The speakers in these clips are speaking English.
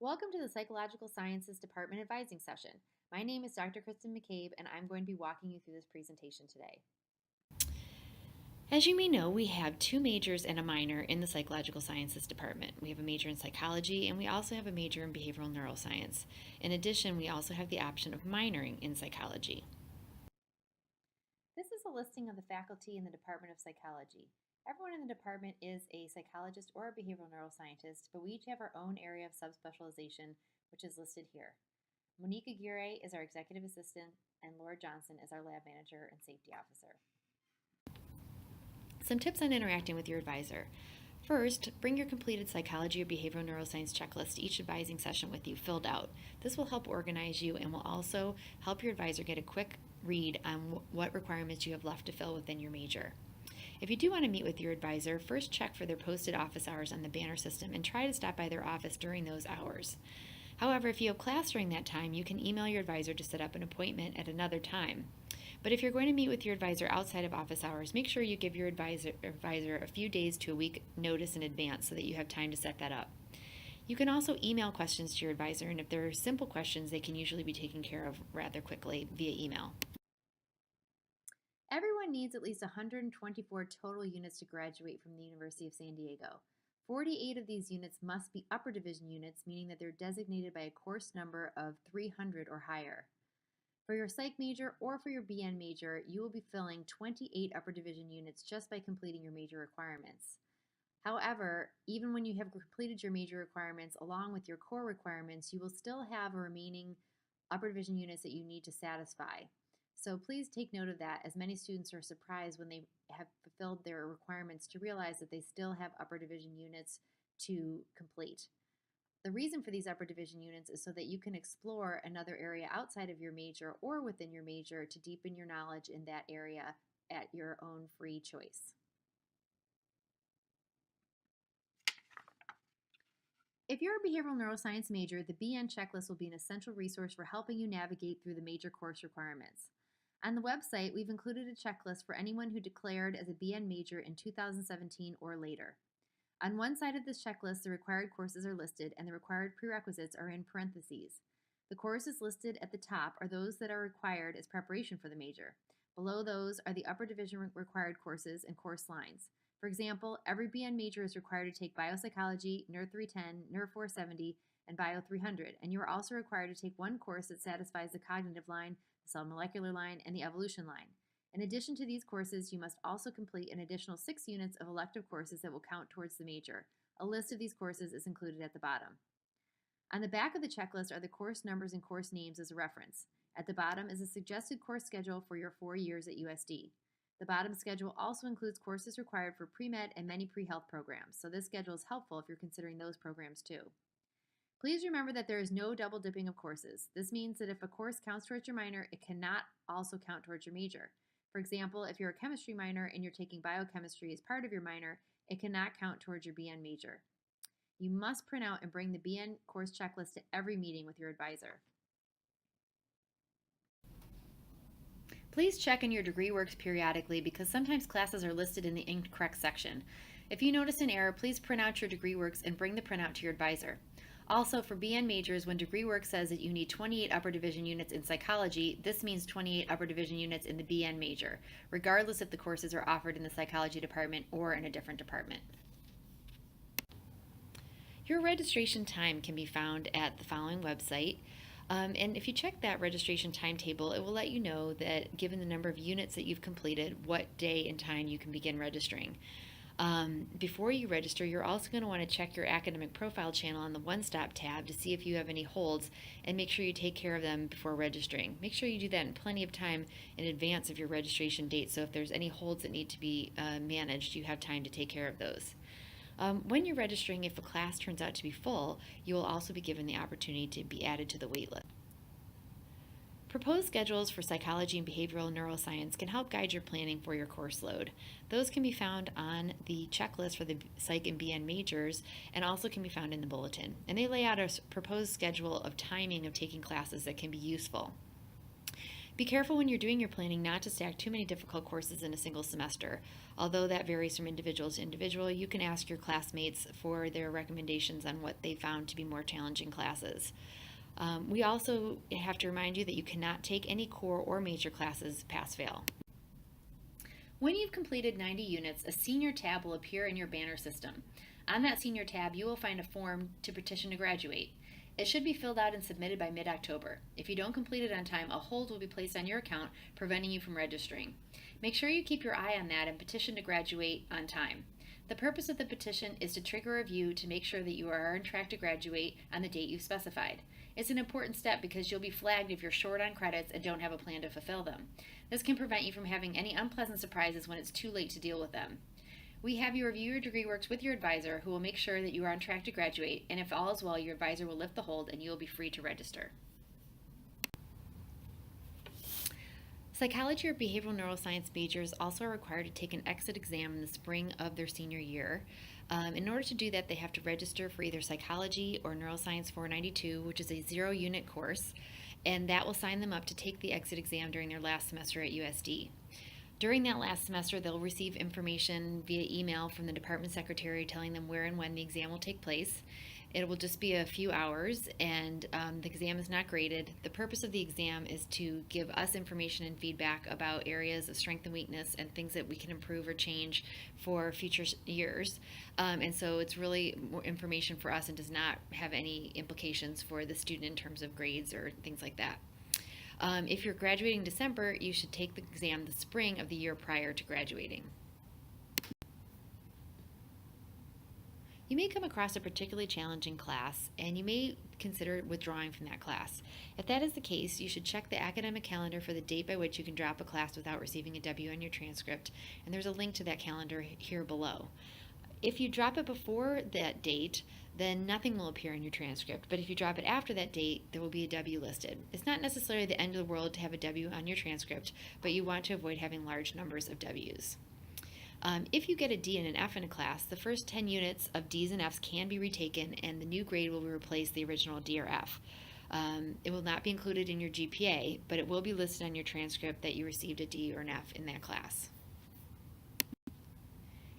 Welcome to the Psychological Sciences Department Advising Session. My name is Dr. Kristen McCabe, and I'm going to be walking you through this presentation today. As you may know, we have two majors and a minor in the Psychological Sciences Department. We have a major in psychology, and we also have a major in behavioral neuroscience. In addition, we also have the option of minoring in psychology. This is a listing of the faculty in the Department of Psychology. Everyone in the department is a psychologist or a behavioral neuroscientist, but we each have our own area of subspecialization, which is listed here. Monique Aguirre is our executive assistant, and Laura Johnson is our lab manager and safety officer. Some tips on interacting with your advisor. First, bring your completed psychology or behavioral neuroscience checklist to each advising session with you filled out. This will help organize you and will also help your advisor get a quick read on what requirements you have left to fill within your major. If you do want to meet with your advisor, first check for their posted office hours on the banner system and try to stop by their office during those hours. However, if you have class during that time, you can email your advisor to set up an appointment at another time. But if you're going to meet with your advisor outside of office hours, make sure you give your advisor a few days to a week notice in advance so that you have time to set that up. You can also email questions to your advisor, and if they're simple questions, they can usually be taken care of rather quickly via email. Everyone needs at least 124 total units to graduate from the University of San Diego. 48 of these units must be upper division units, meaning that they're designated by a course number of 300 or higher. For your psych major or for your BN major, you will be filling 28 upper division units just by completing your major requirements. However, even when you have completed your major requirements along with your core requirements, you will still have a remaining upper division units that you need to satisfy. So please take note of that, as many students are surprised when they have fulfilled their requirements to realize that they still have upper division units to complete. The reason for these upper division units is so that you can explore another area outside of your major or within your major to deepen your knowledge in that area at your own free choice. If you're a behavioral neuroscience major, the BN checklist will be an essential resource for helping you navigate through the major course requirements. On the website, we've included a checklist for anyone who declared as a BN major in 2017 or later. On one side of this checklist, the required courses are listed and the required prerequisites are in parentheses. The courses listed at the top are those that are required as preparation for the major. Below those are the upper division required courses and course lines. For example, every BN major is required to take biopsychology, NER 310, NER 470, and Bio 300, and you are also required to take one course that satisfies the cognitive line, the cell molecular line, and the evolution line. In addition to these courses, you must also complete an additional 6 units of elective courses that will count towards the major. A list of these courses is included at the bottom. On the back of the checklist are the course numbers and course names as a reference. At the bottom is a suggested course schedule for your 4 years at USD. The bottom schedule also includes courses required for pre-med and many pre-health programs, so this schedule is helpful if you're considering those programs too. Please remember that there is no double dipping of courses. This means that if a course counts towards your minor, it cannot also count towards your major. For example, if you're a chemistry minor and you're taking biochemistry as part of your minor, it cannot count towards your BN major. You must print out and bring the BN course checklist to every meeting with your advisor. Please check in your degree works periodically because sometimes classes are listed in the incorrect section. If you notice an error, please print out your degree works and bring the printout to your advisor. Also, for BN majors, when degree work says that you need 28 upper division units in psychology, this means 28 upper division units in the BN major, regardless if the courses are offered in the psychology department or in a different department. Your registration time can be found at the following website. And if you check that registration timetable, it will let you know that given the number of units that you've completed, what day and time you can begin registering. Before you register, you're also going to want to check your academic profile channel on the One Stop tab to see if you have any holds and make sure you take care of them before registering. Make sure you do that in plenty of time in advance of your registration date, so if there's any holds that need to be managed, you have time to take care of those. When you're registering, if a class turns out to be full, you will also be given the opportunity to be added to the waitlist. Proposed schedules for psychology and behavioral neuroscience can help guide your planning for your course load. Those can be found on the checklist for the psych and BN majors and also can be found in the bulletin. And they lay out a proposed schedule of timing of taking classes that can be useful. Be careful when you're doing your planning not to stack too many difficult courses in a single semester. Although that varies from individual to individual, you can ask your classmates for their recommendations on what they found to be more challenging classes. We also have to remind you that you cannot take any core or major classes pass-fail. When you've completed 90 units, a senior tab will appear in your banner system. On that senior tab, you will find a form to petition to graduate. It should be filled out and submitted by mid-October. If you don't complete it on time, a hold will be placed on your account, preventing you from registering. Make sure you keep your eye on that and petition to graduate on time. The purpose of the petition is to trigger a review to make sure that you are on track to graduate on the date you've specified. It's an important step because you'll be flagged if you're short on credits and don't have a plan to fulfill them. This can prevent you from having any unpleasant surprises when it's too late to deal with them. We have you review your degree works with your advisor, who will make sure that you are on track to graduate, and if all is well, your advisor will lift the hold and you will be free to register. Psychology or behavioral neuroscience majors also are required to take an exit exam in the spring of their senior year. In order to do that, they have to register for either Psychology or Neuroscience 492, which is a 0-unit course, and that will sign them up to take the exit exam during their last semester at USD. During that last semester, they'll receive information via email from the department secretary telling them where and when the exam will take place. It will just be a few hours, and the exam is not graded. The purpose of the exam is to give us information and feedback about areas of strength and weakness and things that we can improve or change for future years. And so it's really more information for us and does not have any implications for the student in terms of grades or things like that. If you're graduating in December, you should take the exam the spring of the year prior to graduating. You may come across a particularly challenging class, and you may consider withdrawing from that class. If that is the case, you should check the academic calendar for the date by which you can drop a class without receiving a W on your transcript, and there's a link to that calendar here below. If you drop it before that date, then nothing will appear in your transcript, but if you drop it after that date, there will be a W listed. It's not necessarily the end of the world to have a W on your transcript, but you want to avoid having large numbers of Ws. If you get a D and an F in a class, the first 10 units of Ds and Fs can be retaken, and the new grade will replace the original D or F. It will not be included in your GPA, but it will be listed on your transcript that you received a D or an F in that class.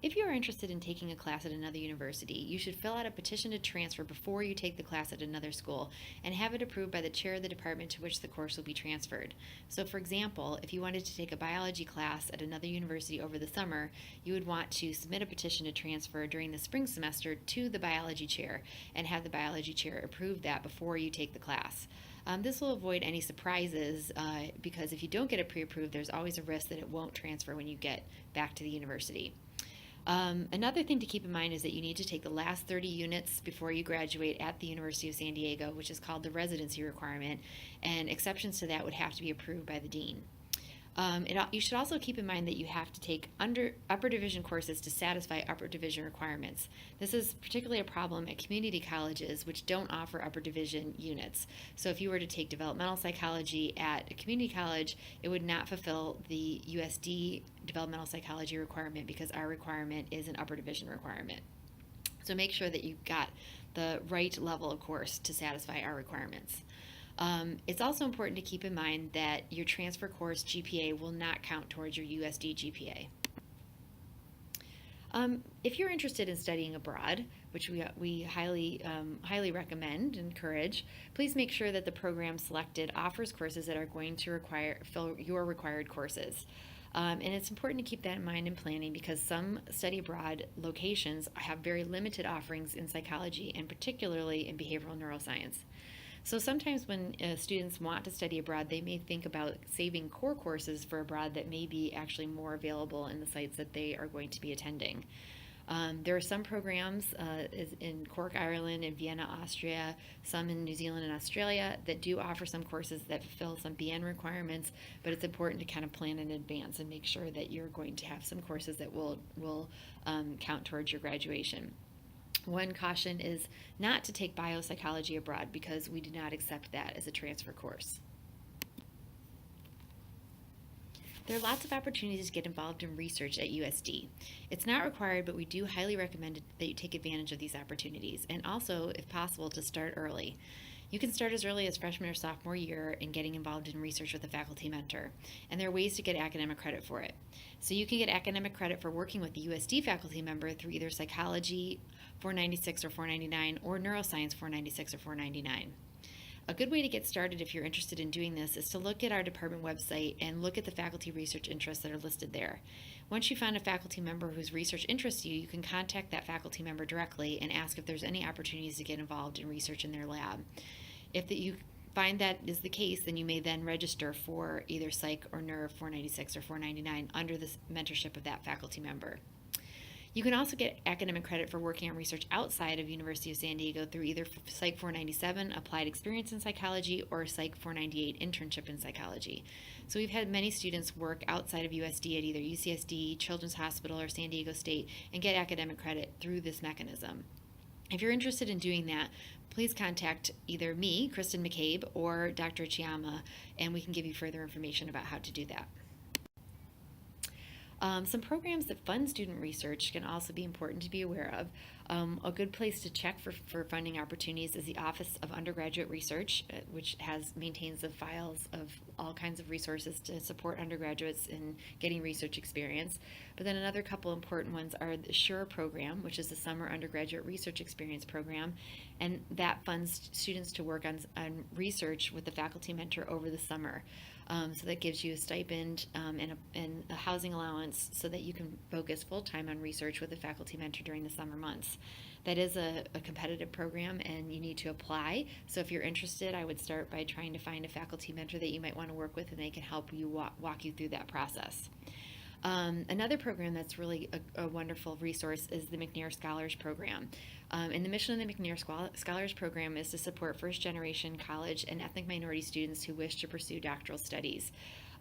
If you are interested in taking a class at another university, you should fill out a petition to transfer before you take the class at another school and have it approved by the chair of the department to which the course will be transferred. So for example, if you wanted to take a biology class at another university over the summer, you would want to submit a petition to transfer during the spring semester to the biology chair and have the biology chair approve that before you take the class. This will avoid any surprises because if you don't get it pre-approved, there's always a risk that it won't transfer when you get back to the university. Another thing to keep in mind is that you need to take the last 30 units before you graduate at the University of San Diego, which is called the residency requirement, and exceptions to that would have to be approved by the dean. You should also keep in mind that you have to take upper division courses to satisfy upper division requirements. This is particularly a problem at community colleges, which don't offer upper division units. So if you were to take developmental psychology at a community college, it would not fulfill the USD developmental psychology requirement because our requirement is an upper division requirement. So make sure that you've got the right level of course to satisfy our requirements. It's also important to keep in mind that your transfer course GPA will not count towards your USD GPA. If you're interested in studying abroad, which we highly recommend and encourage, please make sure that the program selected offers courses that are going to fill your required courses. And it's important to keep that in mind in planning because some study abroad locations have very limited offerings in psychology and particularly in behavioral neuroscience. So sometimes when students want to study abroad, they may think about saving core courses for abroad that may be actually more available in the sites that they are going to be attending. There are some programs in Cork, Ireland, and Vienna, Austria, some in New Zealand and Australia that do offer some courses that fulfill some BN requirements, but it's important to kind of plan in advance and make sure that you're going to have some courses that will count towards your graduation. One caution is not to take biopsychology abroad because we do not accept that as a transfer course. There are lots of opportunities to get involved in research at USD. It's not required, but we do highly recommend that you take advantage of these opportunities and also, if possible, to start early. You can start as early as freshman or sophomore year in getting involved in research with a faculty mentor, and there are ways to get academic credit for it. So you can get academic credit for working with a USD faculty member through either psychology 496 or 499 or neuroscience 496 or 499. A good way to get started if you're interested in doing this is to look at our department website and look at the faculty research interests that are listed there. Once you find a faculty member whose research interests you, you can contact that faculty member directly and ask if there's any opportunities to get involved in research in their lab. If you find that is the case, then you may then register for either Psych or Neuro 496 or 499 under the mentorship of that faculty member. You can also get academic credit for working on research outside of University of San Diego through either Psych 497, Applied Experience in Psychology, or Psych 498, Internship in Psychology. So we've had many students work outside of USD at either UCSD, Children's Hospital, or San Diego State and get academic credit through this mechanism. If you're interested in doing that, please contact either me, Kristen McCabe, or Dr. Chiyama, and we can give you further information about how to do that. Some programs that fund student research can also be important to be aware of. A good place to check for funding opportunities is the Office of Undergraduate Research, which maintains the files of all kinds of resources to support undergraduates in getting research experience. But then another couple important ones are the SURE program, which is the Summer Undergraduate Research Experience program, and that funds students to work on research with the faculty mentor over the summer. So that gives you a stipend and a housing allowance so that you can focus full-time on research with a faculty mentor during the summer months. That is a competitive program and you need to apply. So if you're interested, I would start by trying to find a faculty mentor that you might want to work with and they can help you walk you through that process. Another program that's really a wonderful resource is the McNair Scholars Program. And the mission of the McNair Scholars Program is to support first-generation college and ethnic minority students who wish to pursue doctoral studies.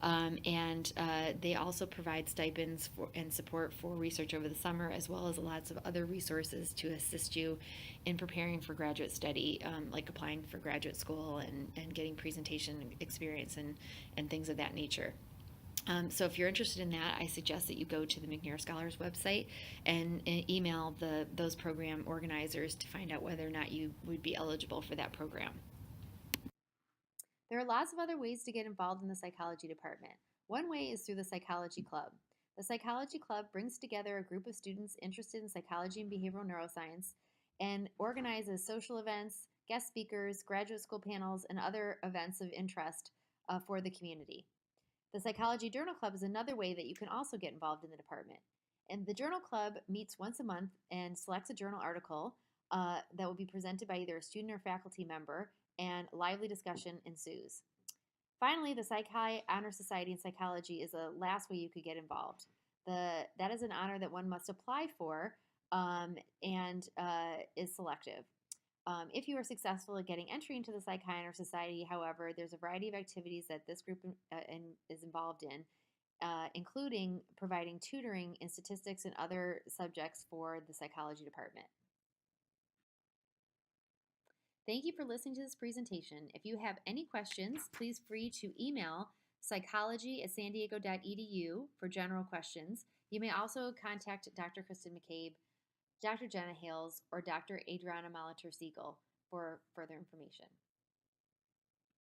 They also provide stipends and support for research over the summer, as well as lots of other resources to assist you in preparing for graduate study, like applying for graduate school and getting presentation experience and things of that nature. So if you're interested in that, I suggest that you go to the McNair Scholars website and email those program organizers to find out whether or not you would be eligible for that program. There are lots of other ways to get involved in the psychology department. One way is through the Psychology Club. The Psychology Club brings together a group of students interested in psychology and behavioral neuroscience and organizes social events, guest speakers, graduate school panels, and other events of interest for the community. The Psychology Journal Club is another way that you can also get involved in the department. And the Journal Club meets once a month and selects a journal article that will be presented by either a student or faculty member, and lively discussion ensues. Finally, the Psych High Honor Society in Psychology is the last way you could get involved. That is an honor that one must apply for and is selective. If you are successful at getting entry into the Psych High Honor Society, however, there's a variety of activities that this group is involved in, including providing tutoring in statistics and other subjects for the psychology department. Thank you for listening to this presentation. If you have any questions, please free to email psychology@sandiego.edu for general questions. You may also contact Dr. Kristen McCabe, Dr. Jenna Hales, or Dr. Adriana Molitor Siegel for further information.